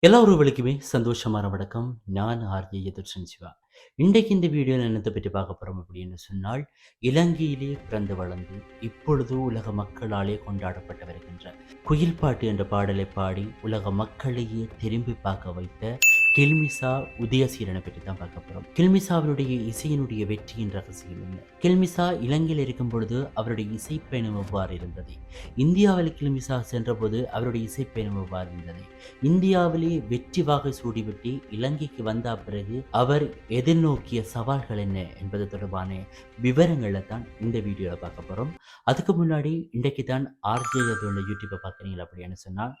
எல்லா உறவுகளுக்குமே சந்தோஷமான வணக்கம். நான் ஆர்ஜே எதிர்ஷன் சிவா. இன்றைக்கு இந்த வீடியோவில் என்னத்தை பற்றி பார்க்க போகிறோம் அப்படின்னு சொன்னால், இலங்கையிலே பிறந்து வளர்ந்து இப்பொழுது உலக மக்களாலே கொண்டாடப்பட்டு வருகின்ற குயில் பாட்டு என்ற பாடலை பாடி உலக மக்களையே திரும்பி பார்க்க வைத்த கில்மிசா உதயசீலனை பற்றி தான் பார்க்க போகிறோம். கில்மிசாவினுடைய இசையினுடைய வெற்றியின் ரகசியம் என்ன? கில்மிசா இலங்கையில் இருக்கும் பொழுது அவருடைய இசைப்பயணம் எவ்வாறு இருந்தது? இந்தியாவில் கில்மிசா சென்றபோது அவருடைய இசைப்பயணம் எவ்வாறு இருந்தது? இந்தியாவிலே வெற்றி வாகை சூடிவிட்டு இலங்கைக்கு வந்த பிறகு அவர் எதிர்நோக்கிய சவால்கள் என்ன என்பது தொடர்பான விவரங்களை தான் இந்த வீடியோவில் பார்க்க போகிறோம். அதுக்கு முன்னாடி இன்றைக்கு தான் ஆர்ஜே யூடியூப்பை பார்க்குறீங்களா அப்படின்னு சொன்னால்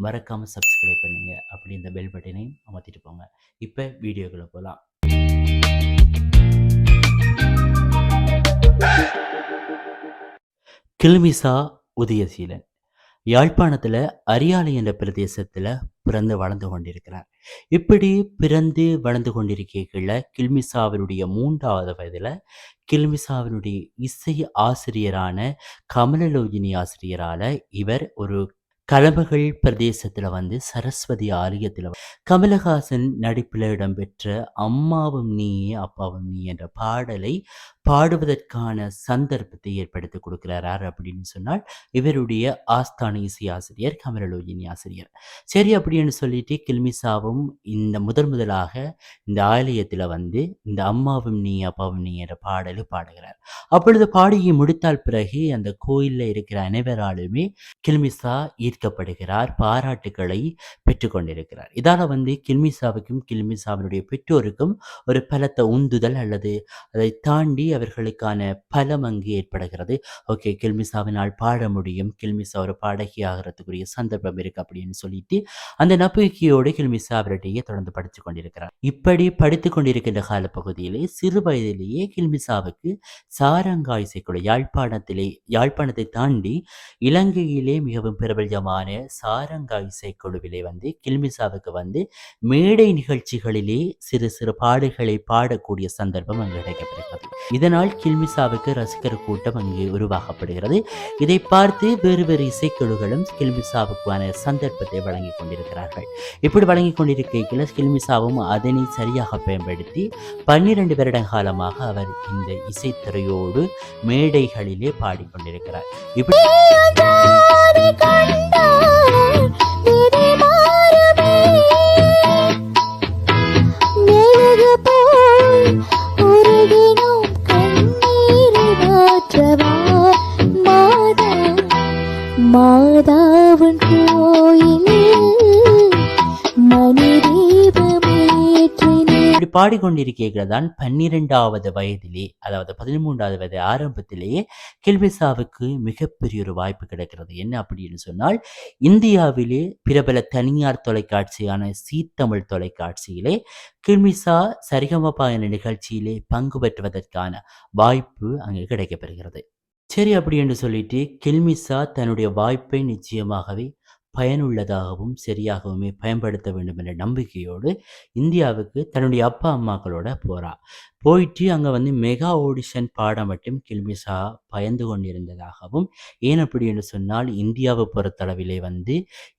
மறக்காமல் சப்ஸ்கிரைப் பண்ணுங்க. அப்படி இந்த பெல் பட்டனையும் அமர்த்திட்டு போங்க. இப்போ வீடியோக்குள்ள போகலாம். கில்மிசா உதயசீலன் யாழ்ப்பாணத்தில் அரியாலை என்ற பிரதேசத்தில் பிறந்து வளர்ந்து கொண்டிருக்கிறார். இப்படி பிறந்து வளர்ந்து கொண்டிருக்கைகளில் கில்மிசாவினுடைய 3வது வயதில் கில்மிசாவினுடைய இசை ஆசிரியரான கமலலோகினி ஆசிரியரால் இவர் ஒரு கலம்பகள் பிரதேசத்தில் சரஸ்வதி ஆலயத்தில் கமலஹாசன் நடிப்பில் இடம்பெற்ற அம்மாவும் நீயே அப்பாவும் நீ என்ற பாடலை பாடுவதற்கான சந்தர்ப்பத்தை ஏற்படுத்தி கொடுக்கிறார் அப்படின்னு சொன்னால் இவருடைய ஆஸ்தான இசை ஆசிரியர் கமலலோகினி ஆசிரியர். சரி அப்படின்னு சொல்லிட்டு கில்மிசாவும் இந்த முதலாக இந்த ஆலயத்தில் இந்த அம்மாவும் நீ அப்பாவும் நீ என்ற பாடலை பாடுகிறார். அப்பொழுது பாடியை முடித்தால் பிறகு அந்த கோயிலில் இருக்கிற அனைவராலுமே கில்மிசா ஈர்க்கப்படுகிறார், பாராட்டுக்களை பெற்றுக்கொண்டிருக்கிறார். இதால் கில்மிசாவுக்கும் கில்மிசாவினுடைய பெற்றோருக்கும் ஒரு பலத்த உந்துதல் அல்லது அதை தாண்டி அவர்களுக்கான பலம் அங்கு ஏற்படுகிறது. ஓகே, கில்மிசாவினால் பாட முடியும், கில்மிசா ஒரு பாடகி ஆகிறதுக்குரிய சந்தர்ப்பம் இருக்கு அப்படின்னு சொல்லிட்டு அந்த நம்பிக்கையோடு கில்மிசா அவரிடையே தொடர்ந்து படித்துக் கொண்டிருக்கிறார். இப்படி படித்துக் கொண்டிருக்கின்ற காலப்பகுதியிலே சிறு வயதிலேயே கில்மிசாவுக்கு சாரங்கா இசைக்குழு யாழ்ப்பாணத்தை தாண்டி இலங்கையிலே மிகவும் பிரபல்யமான சாரங்கா இசைக்குழுவிலே கில்மிசாவுக்கு மேடை நிகழ்ச்சிகளிலே சிறு சிறு பாடல்களை பாடக்கூடிய சந்தர்ப்பம் அங்கு கிடைக்கப்படுகிறது. இதனால் கில்மிசாவுக்கு ரசிகர் கூட்டம் அங்கு உருவாக்கப்படுகிறது. இதை பார்த்து வேறு வேறு இசைக்குழுக்களும் கில்மிசாவுக்கான சந்தர்ப்பத்தை வழங்கிக் கொண்டிருக்கிறார்கள். இப்படி வழங்கிக் கொண்டிருக்கையில் கில்மிசாவும் அதனை சரியாக பயன்படுத்தி 12 வருட காலமாக அவர் இந்த இசைத்துறையோடு மேடைகளிலே பாடிக்கொண்டிருக்கிறார். இப்படி மாதாவன் இப்படி பாடிக்கொண்டிருக்கிறது தான் 12வது வயதிலே, அதாவது 13வது வயது ஆரம்பத்திலேயே கில்மிசாவுக்கு மிகப்பெரிய ஒரு வாய்ப்பு கிடைக்கிறது. என்ன அப்படின்னு சொன்னால், இந்தியாவிலே பிரபல தனியார் தொலைக்காட்சியான சீ தமிழ் தொலைக்காட்சியிலே கில்மிசா சரிகமபா என்ற நிகழ்ச்சியிலே பங்கு பெற்றுவதற்கான வாய்ப்பு அங்கு கிடைக்கப்பெறுகிறது. சரி அப்படி என்று சொல்லிட்டு கில்மிசா தன்னுடைய வாய்ப்பை நிச்சயமாகவே பயனுள்ளதாகவும் சரியாகவுமே பயன்படுத்த வேண்டும் என்ற நம்பிக்கையோடு இந்தியாவுக்கு தன்னுடைய அப்பா அம்மாக்களோட போயிட்டு அங்கே மெகா ஆடிஷன் பாட மட்டும் கில்மிசா பயந்து கொண்டிருந்ததாகவும், ஏன் அப்படி என்று சொன்னால் இந்தியாவை பொறுத்தளவிலே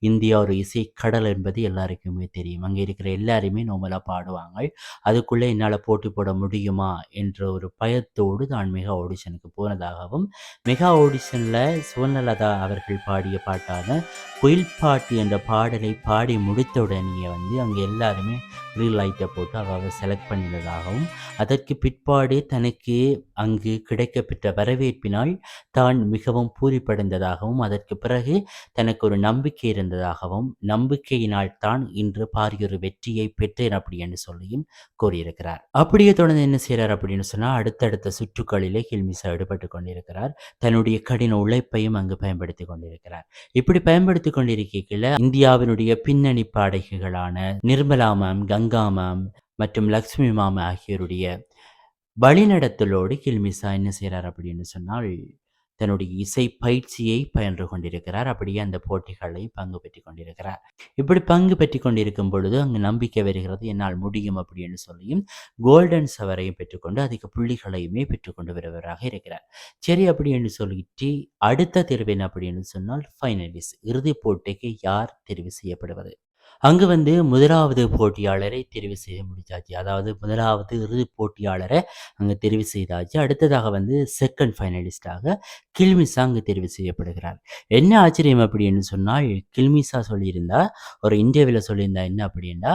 இந்தியா ஒரு இசை கடல் என்பது எல்லாருக்குமே தெரியும். அங்கே இருக்கிற எல்லாருமே நோமலாக பாடுவாங்க. அதுக்குள்ளே என்னால் போட்டி போட முடியுமா என்ற ஒரு பயத்தோடு தான் மெகா ஆடிஷனுக்கு போனதாகவும், மெகா ஆடிஷனில் சுவர்ணலதா அவர்கள் பாடிய பாட்டான குயில் பாட்டு என்ற பாடலை பாடி முடித்தவுடனேயே அங்கே எல்லாருமே க்ரீன் லைட்டை போட்டு அவரை செலக்ட் பண்ணினதாகவும், அதற்கு பிற்பாடு தனக்கு அங்கு கிடைக்கப்பெற்ற வரவேற்பினால் தான் மிகவும் பூரிப்படைந்ததாகவும், அதற்கு பிறகு தனக்கு ஒரு நம்பிக்கை இருந்ததாகவும், நம்பிக்கையினால் தான் இன்று பாரியொரு வெற்றியை பெற்றேன் அப்படி என்று சொல்லியும் கூறியிருக்கிறார். அப்படியே தொடர்ந்து என்ன செய்கிறார் அப்படின்னு சொன்னால், அடுத்தடுத்த சுற்றுக்களிலே கில்மிசா ஈடுபட்டு கொண்டிருக்கிறார். தன்னுடைய கடின உழைப்பையும் அங்கு பயன்படுத்தி கொண்டிருக்கிறார். இப்படி பயன்படுத்தி கொண்டிருக்கையில் இந்தியாவினுடைய பின்னணி பாடகிகளான நிர்மலா மேம், கங்கா மேம் மற்றும் லக்ஷ்மி மாமா ஆகியோருடைய வழிநடத்தலோடு கில்மிசா என்ன செய்கிறார் அப்படின்னு சொன்னால், தன்னுடைய இசை பயிற்சியை பயின்று கொண்டிருக்கிறார். அப்படியே அந்த போட்டிகளை பங்கு பெற்று கொண்டிருக்கிறார். இப்படி பங்கு பெற்று கொண்டிருக்கும் பொழுது அங்கு நம்பிக்கை வருகிறது, என்னால் முடியும் அப்படின்னு சொல்லியும் கோல்டன் சவரையும் பெற்றுக்கொண்டு அதிக புள்ளிகளையுமே பெற்றுக்கொண்டு வருவராக இருக்கிறார். சரி அப்படின்னு சொல்லிட்டு அடுத்த தேர்வு என்ன அப்படின்னு சொன்னால் ஃபைனலிஸ்ட், இறுதிப் போட்டிக்கு யார் தெரிவு செய்யப்படுவது. அங்கு வந்து முதலாவது போட்டியாளரை தெரிவு செய்ய முடிஞ்சாச்சு. அதாவது முதலாவது இறுதிப் போட்டியாளர அங்க தெரிவு செய்தாச்சு. அடுத்ததாக வந்து செகண்ட் ஃபைனலிஸ்ட்டாக கில்மிசா அங்கு தெரிவு செய்யப்படுகிறார். என்ன ஆச்சரியம் அப்படின்னு சொன்னால், கில்மிசா சொல்லியிருந்தா, ஒரு இன்டர்வியூல சொல்லியிருந்தா என்ன அப்படின்னா,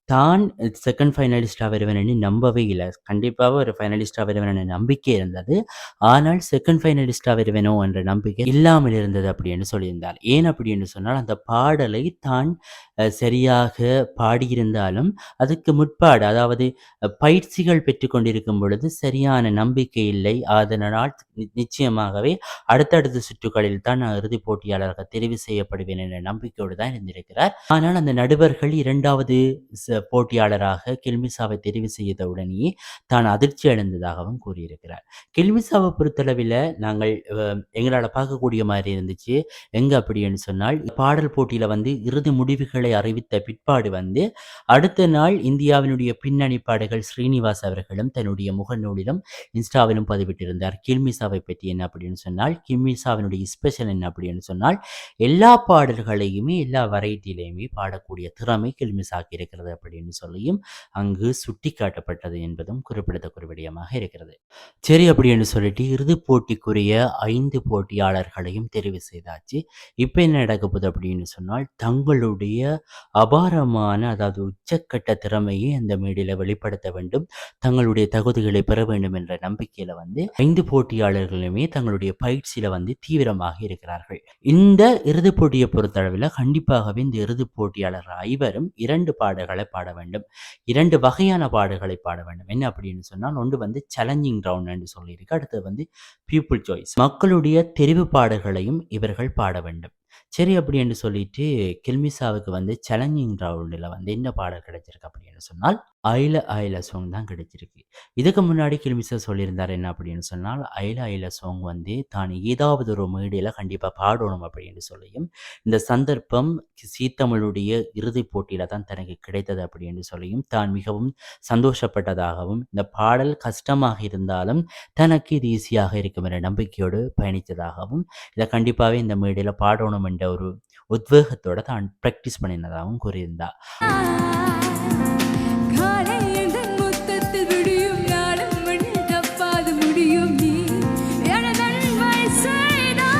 தான் செகண்ட் ஃபைனலிஸ்ட்டா வருவேன்னு நம்பவே இல்ல. கண்டிப்பாக ஒரு ஃபைனலிஸ்ட்டா வருவேன்னு நம்பிக்கை இருந்தது. ஆனால் செகண்ட் ஃபைனலிஸ்ட்டா வருவேனோ என்ற நம்பிக்கை இல்லாமல் இருந்தது அப்படின்னு சொல்லியிருந்தார். ஏன் அப்படின்னு சொன்னால், அந்த பாடலை தான் சரியாக பாடியிருந்தாலும், அதுக்கு முற்பாடு அதாவது பயிற்சிகள் பெற்றுக் கொண்டிருக்கும் பொழுது சரியான நம்பிக்கை இல்லை. அதனால் நிச்சயமாகவே அடுத்தடுத்த சுற்றுகளில் தான் நான் இறுதிப் போட்டியாளராக தெரிவு செய்யப்படுவேன் என்ற நம்பிக்கையோடு தான் இருந்திருக்கிறார். ஆனால் அந்த நடுவர்கள் 2வது போட்டியாளராக கில்மிசாவை தெரிவு செய்தவுடனேயே தான் அதிர்ச்சி அடைந்ததாகவும் கூறியிருக்கிறார். கில்மிசாவை பொறுத்தளவில நாங்கள் எங்களால பார்க்கக்கூடிய மாரி இருந்துச்சு. எங்க அப்படின்னு சொன்னால், பாடல் போட்டியில வந்து இறுதி முடிவுகளை அறிவித்த பிற்பாடு வந்து, அடுத்த நாள் இந்தியாவினுடைய பின்னணி பாடகர் ஸ்ரீனிவாஸ் அவர்களும் தன்னுடைய முகநூலிலும், இன்ஸ்டாவிலும் பதிவிட்டிருந்தார். கில்மிசாவை பற்றி என்ன அப்படின்னு சொன்னால், கில்மிசாவினுடைய ஸ்பெஷல் என்ன அப்படின்னு சொன்னால், எல்லா பாடல்களையுமே எல்லா வெரைட்டிலயுமே பாடக்கூடிய திறமை கில்மிசாக்கு இருக்கிறது அப்படின்னு சொல்லியும் அங்கு சுட்டிக்காட்டப்பட்டது என்பதும் குறிப்பிடத்தக்க ஒரு விடயமாக இருக்கிறது. சரி அப்படின்னு சொல்லிட்டு இறுதிப் போட்டிக்குரிய 5 போட்டியாளர்களையும் தெரிவு செய்தாச்சு. இப்ப என்ன நடக்க போகுது அப்படின்னு சொன்னால், தங்களுடைய அபாரமான அதாவது உச்சக்கட்ட திறமையை அந்த மேடையில வெளிப்படுத்த வேண்டும். தங்களுடைய தகுதிகளை பெற வேண்டும் என்ற நம்பிக்கையில வந்து 5 போட்டியாளர்களுமே தங்களுடைய பயிற்சியில வந்து தீவிரமாக இருக்கிறார்கள். இந்த இறுதிப் போட்டியை பொறுத்தளவில் கண்டிப்பாகவே இந்த இறுதிப் போட்டியாளர் ஐவரும் 2 பாடல்களை பாட வேண்டும். 2 வகையான பாடல்களை பாட வேண்டும். என்ன அப்படின்னு சொன்னால், ஒன்று வந்து சேலஞ்சிங் ரவுண்ட் என்று சொல்லியிருக்கு. அடுத்தது வந்து பீப்பிள் சாய்ஸ். மக்களுடைய தெரிவு பாடல்களையும் இவர்கள் பாட வேண்டும். சரி அப்படி என்று சொல்லிட்டு கில்மிசாவுக்கு வந்து சேலஞ்சிங் ரவுண்டில் வந்து என்ன பாடல் கிடைச்சிருக்கு அப்படின்னு சொன்னால், "ஐல ஐல" சாங் தான் கிடைச்சிருக்கு. இதுக்கு முன்னாடி கில்மிசா சொல்லியிருந்தார் என்ன அப்படின்னு சொன்னால், "ஐல ஐல" சாங் வந்து தான் ஏதாவது ஒரு மேடையில கண்டிப்பா பாடணும் அப்படின்னு சொல்லியும், இந்த சந்தர்ப்பம் ஜீ தமிழுடைய இறுதிப் போட்டியில தான் தனக்கு கிடைத்தது அப்படின்னு சொல்லியும், தான் மிகவும் சந்தோஷப்பட்டதாகவும், இந்த பாடல் கஷ்டமாக இருந்தாலும் தனக்கு இது ஈஸியாக இருக்கும் என்ற நம்பிக்கையோடு பயணித்ததாகவும், இத கண்டிப்பாவே இந்த மேடையில பாடணும் என்ற ஒரு உத்வேகத்தோட தான் பிராக்டிஸ் பண்ணினதாகவும் கூறியிருந்தா. காலை எந்தன் முத்தத்தில் விடியும் நாளும் மண்ணில் தப்பாது முடியும் நீ எனதன்மை செய்தாய்.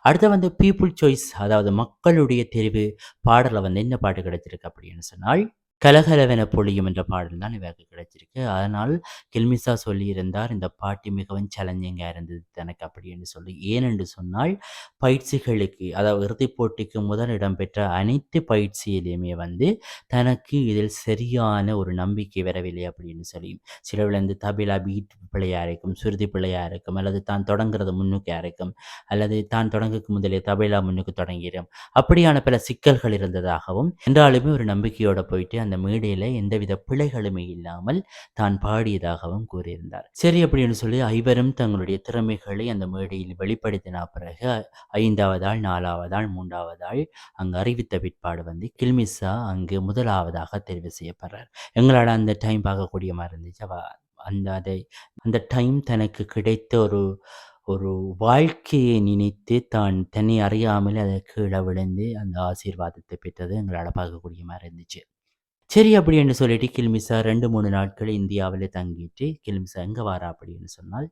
அடுத்து வந்து பீப்பிள் சாய்ஸ் அதாவது மக்களுடைய தெரிவு பாடல்ல வந்து என்ன பாட்டு கிடைச்சிருக்கு அப்படின்னு சொன்னால், "கலகலவென பொழியும்" என்ற பாடல் தான் இவருக்கு கிடைச்சிருக்கு. அதனால் கில்மிசா சொல்லியிருந்தார், "இந்த பாட்டு மிகவும் சேலஞ்சிங்கா இருந்தது தனக்கு" அப்படின்னு சொல்லி. ஏனென்று சொன்னால், பயிற்சிகளுக்கு அதாவது இறுதிப் போட்டிக்கு முதலிடம் பெற்ற அனைத்து பயிற்சியிலுமே வந்து தனக்கு இதில் சரியான ஒரு நம்பிக்கை வரவில்லை அப்படின்னு சொல்லி. சிலவுல இந்த தபிலா பீட் பிழையா இருக்கும், சுருதி பிழையா இருக்கும், அல்லது தான் தொடங்குறது முன்னுக்கா இருக்கும், அல்லது தான் தொடங்குக்கு முதலே தபேலா முன்னுக்கு தொடங்கிடும். அப்படியான பல சிக்கல்கள் இருந்ததாகவும், என்றாலுமே ஒரு நம்பிக்கையோட போயிட்டு அந்த மேடையில எந்தவித பிழைகளுமே இல்லாமல் தான் பாடியதாகவும் கூறியிருந்தார். சரி அப்படின்னு சொல்லி ஐவரும் தங்களுடைய திறமைகளை அந்த மேடையில் வெளிப்படுத்தின பிறகு 5வது ஆள், 4வது ஆள், 3வது ஆள் அங்கு அறிவித்த பிற்பாடு வந்து கில்மிசா அங்கு முதலாவதாக தெரிவு செய்யப்படுறார். எங்களால அந்த டைம் பார்க்கக்கூடிய மாதிரி இருந்துச்சு. அந்த டைம் தனக்கு கிடைத்த ஒரு ஒரு வாழ்க்கையை நினைத்து தான் தன்னை அறியாமலே அது கீழ விழுந்து அந்த ஆசீர்வாதத்தை பெற்றது எங்களால பார்க்கக்கூடிய மாரி இருந்துச்சு. சரி அப்படின்னு சொல்லிட்டு கில்மிசா 2, 3 நாட்கள் இந்தியாவிலே தங்கிட்டு, கில்மிசா எங்க வாரா அப்படின்னு சொன்னால்,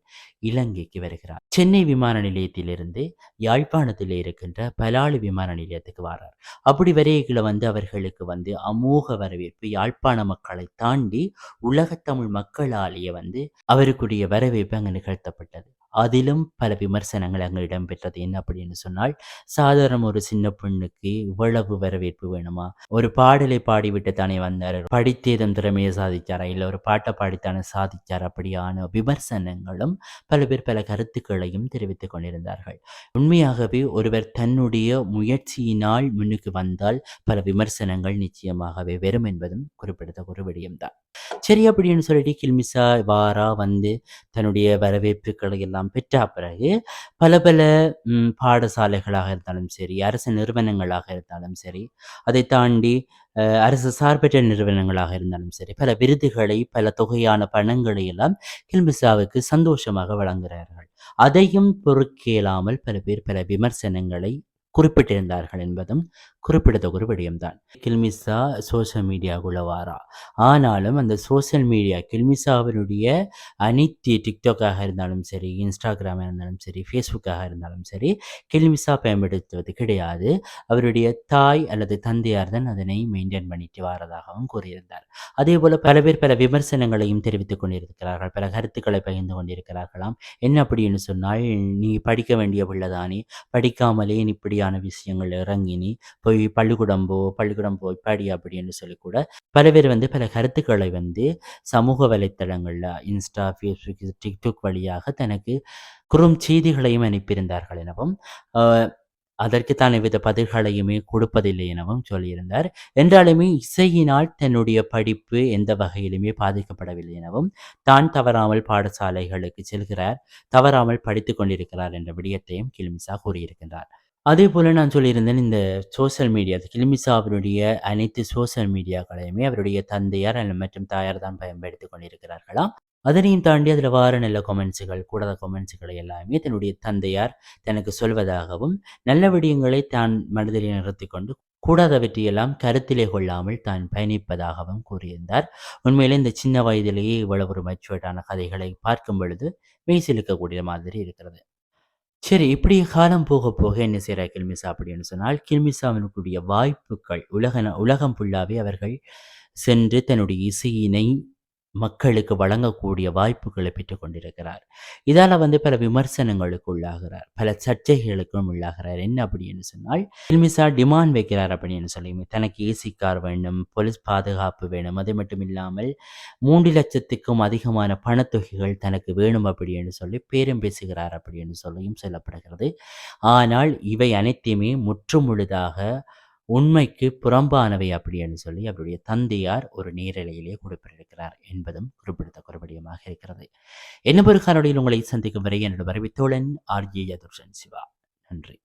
இலங்கைக்கு வருகிறார். சென்னை விமான நிலையத்திலிருந்து யாழ்ப்பாணத்திலே இருக்கின்ற பலாலி விமான நிலையத்துக்கு வாரார். அப்படி வரையில வந்து அவர்களுக்கு வந்து அமோக வரவேற்பு யாழ்ப்பாண மக்களை தாண்டி உலகத் தமிழ் மக்களாலேயே வந்து அவருக்குரிய வரவேற்பு அங்கு நிகழ்த்தப்பட்டது. அதிலும் பல விமர்சனங்கள் அங்கு இடம்பெற்றது. என்ன அப்படின்னு சொன்னால், சாதாரண ஒரு சின்ன பெண்ணுக்கு இவ்வளவு வரவேற்பு வேணுமா? ஒரு பாடலை பாடிவிட்டு தானே வந்தாரு. படித்தேதும் திறமையை சாதிச்சாரா? இல்ல ஒரு பாட்ட பாடித்தானே சாதிச்சாரா? அப்படியான விமர்சனங்களும் பல பேர் பல கருத்துக்களையும் தெரிவித்துக் கொண்டிருந்தார்கள். உண்மையாகவே ஒருவர் தன்னுடைய முயற்சியினால் முன்னுக்கு வந்தால் பல விமர்சனங்கள் நிச்சயமாகவே வரும் என்பதும் குறிப்பிடத்தக்க ஒரு விடயம்தான். சரி அப்படின்னு சொல்லிட்டு கில்மிசா வாரா வந்து தன்னுடைய வரவேற்புகளை எல்லாம் பெற்ற பிறகு பல பல பாடசாலைகளாக இருந்தாலும் சரி, அரசு நிறுவனங்களாக இருந்தாலும் சரி, அதை தாண்டி அரசு சார்பற்ற நிறுவனங்களாக இருந்தாலும் சரி, பல விருதுகளை, பல தொகையான பணங்களை எல்லாம் கில்மிசாவுக்கு சந்தோஷமாக வழங்குகிறார்கள். அதையும் பொறுக்கேலாமல் பல பேர் பல விமர்சனங்களை குறிப்பிட்டிருந்தார்கள் என்பதும் குறிப்பிடத்தக்க ஒரு விடயம்தான். கில்மிஷா சோஷியல் மீடியாக்குள்ள வாரா. ஆனாலும் அந்த சோஷியல் மீடியா கில்மிஷாவினுடைய அனைத்து டிக்டாக்காக இருந்தாலும் சரி, இன்ஸ்டாகிராமாக இருந்தாலும் சரி, ஃபேஸ்புக்காக இருந்தாலும் சரி, கில்மிஷா பயன்படுத்துவது கிடையாது. அவருடைய தாய் அல்லது தந்தையார் தான் அதனை மெயின்டெயின் பண்ணிட்டு வாரதாகவும் கூறியிருந்தார். அதேபோல பல பேர் பல விமர்சனங்களையும் தெரிவித்துக் கொண்டிருக்கிறார்கள். பல கருத்துக்களை பகிர்ந்து கொண்டிருக்கிறார்களாம். என்ன அப்படின்னு சொன்னால், "நீ படிக்க வேண்டிய பிள்ளைதானே, படிக்காமலே நீ இப்படியான விஷயங்கள் இறங்கி நீ போய் பள்ளிக்கூடம் போய் படி" அப்படின்னு சொல்லி கூட பல பேர் பல கருத்துக்களை சமூக வலைத்தளங்கள்ல இன்ஸ்டா, ஃபேஸ்புக், டிக்டாக் வழியாக தனக்கு குறுஞ்செய்திகளையும் அனுப்பியிருந்தார்கள் எனவும், அ அதற்கு தான் எவ்வித பதில்களையுமே கொடுப்பதில்லை எனவும் சொல்லியிருந்தார். என்றாலுமே இசையினால் தன்னுடைய படிப்பு எந்த வகையிலுமே பாதிக்கப்படவில்லை எனவும், தான் தவறாமல் பாடசாலைகளுக்கு செல்கிறார், தவறாமல் படித்துக் கொண்டிருக்கிறார் என்ற விடயத்தையும் கில்மிஷா கூறியிருக்கின்றார். அதேபோல நான் சொல்லியிருந்தேன், இந்த சோசியல் மீடியா கில்மிஷாவினுடைய அனைத்து சோசியல் மீடியாக்களையுமே அவருடைய தந்தையார் மற்றும் தாயார் தான் பயன்படுத்திக் கொண்டிருக்கிறார்களாம். அதனையும் தாண்டி அதில் வார நல்ல கொமெண்ட்ஸுகள், கூடாத கொமெண்ட்ஸுகளை எல்லாமே தன்னுடைய தந்தையார் தனக்கு சொல்வதாகவும், நல்ல விடயங்களை தான் மனதிலே நிறுத்திக் கொண்டு கூடாதவற்றையெல்லாம் கருத்திலே கொள்ளாமல் தான் பயணிப்பதாகவும் கூறியிருந்தார். உண்மையிலே இந்த சின்ன வயதிலேயே இவ்வளவு ஒரு மெச்சூர்டான கதைகளை பார்க்கும் பொழுது மெய்சிலிர்க்கக்கூடிய மாதிரி இருக்கிறது. சரி, இப்படி காலம் போக போக என்ன செய்றா கில்மிஷா அப்படின்னு சொன்னால், கில்மிஷாவினுக்குரிய வாய்ப்புகள் உலகம் ஃபுல்லாவே அவர்கள் சென்று தன்னுடைய இசையினை மக்களுக்கு வழங்கக்கூடிய வாய்ப்புகளை பெற்றுக் கொண்டிருக்கிறார். இதால பல விமர்சனங்களுக்கு உள்ளாகிறார். பல சர்ச்சைகளுக்கும் உள்ளாகிறார். என்ன அப்படின்னு சொன்னால், கில்மிஷா டிமாண்ட் வைக்கிறார் அப்படின்னு சொல்லி, தனக்கு ஏசி கார் வேணும், போலீஸ் பாதுகாப்பு வேணும். அது மட்டும் இல்லாமல் 3,00,000க்கும் அதிகமான பணத்தொகைகள் தனக்கு வேணும் அப்படின்னு சொல்லி பேரம் பேசுகிறார் அப்படின்னு சொல்லியும் சொல்லப்படுகிறது. ஆனால் இவை அனைத்தையுமே முற்றுமுழுதாக உண்மைக்கு புறம்பானவை அப்படின்னு சொல்லி அவருடைய தந்தையார் ஒரு நேரலையிலே குறிப்பிட்டிருக்கிறார் என்பதும் குறிப்பிடத்தக்க ஒரு விடயமாக இருக்கிறது. என்ன ஒரு காணொளியில் உங்களை சந்திக்கும் வரை என்னோட வரவித்தோழன் ஆர்ஜே யதுர்ஷன் சிவா. நன்றி.